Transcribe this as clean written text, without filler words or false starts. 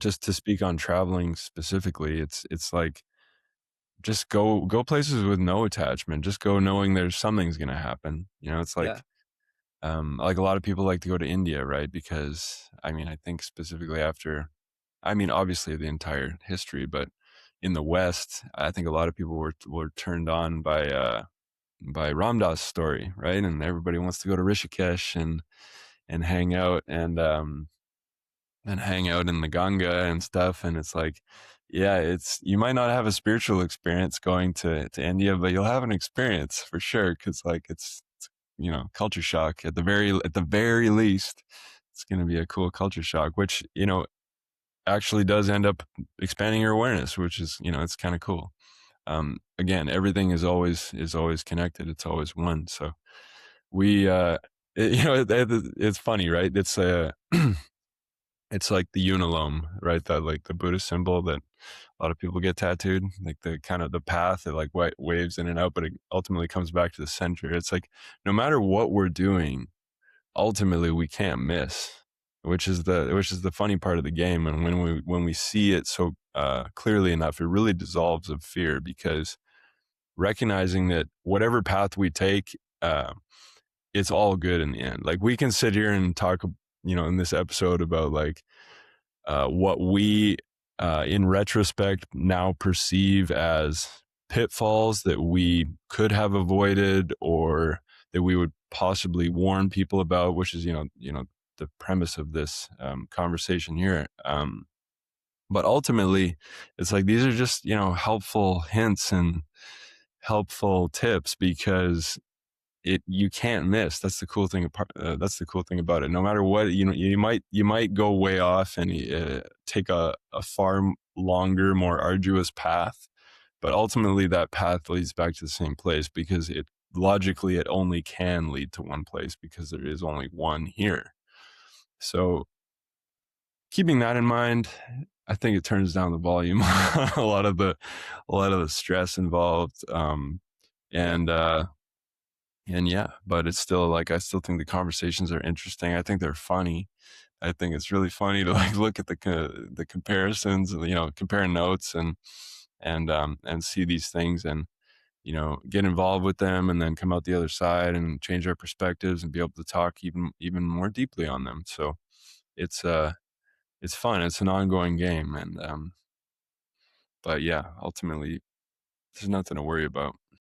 just to speak on traveling specifically, it's like just go places with no attachment. Just go knowing there's something's gonna happen. You know, it's Yeah. like a lot of people like to go to India, right? Because I mean, I think specifically after, I mean, obviously the entire history, but in the West, I think a lot of people were turned on by Ramdas' story, right? And everybody wants to go to Rishikesh and hang out and hang out in the Ganga and stuff. And it's like, yeah, it's you might not have a spiritual experience going to India, but you'll have an experience for sure because like it's culture shock at the very least. It's going to be a cool culture shock, which actually does end up expanding your awareness, which is it's kind of cool. Again, everything is always connected. It's always one. So we it's funny, right? It's like the unalome, right? That like the Buddhist symbol that a lot of people get tattooed, like the kind of the path that like waves in and out, but it ultimately comes back to the center. It's like no matter what we're doing, ultimately we can't miss, which is the funny part of the game. And when we see it so clearly enough, it really dissolves of fear because recognizing that whatever path we take, uh, it's all good in the end. Like we can sit here and talk, in this episode about like what we, in retrospect, now perceive as pitfalls that we could have avoided or that we would possibly warn people about, which is, the premise of this conversation here. But ultimately, it's like these are just, helpful hints and helpful tips because you can't miss. That's the cool thing about it. No matter what, you might go way off and take a far longer, more arduous path, but ultimately that path leads back to the same place because it only can lead to one place because there is only one here. So keeping that in mind, I think it turns down the volume a lot of the stress involved. Yeah. And yeah, but it's still like I still think the conversations are interesting. I think they're funny. I think it's really funny to like look at the comparisons, compare notes and see these things and get involved with them and then come out the other side and change our perspectives and be able to talk even more deeply on them. So it's it's fun. It's an ongoing game, and but yeah, ultimately there's nothing to worry about.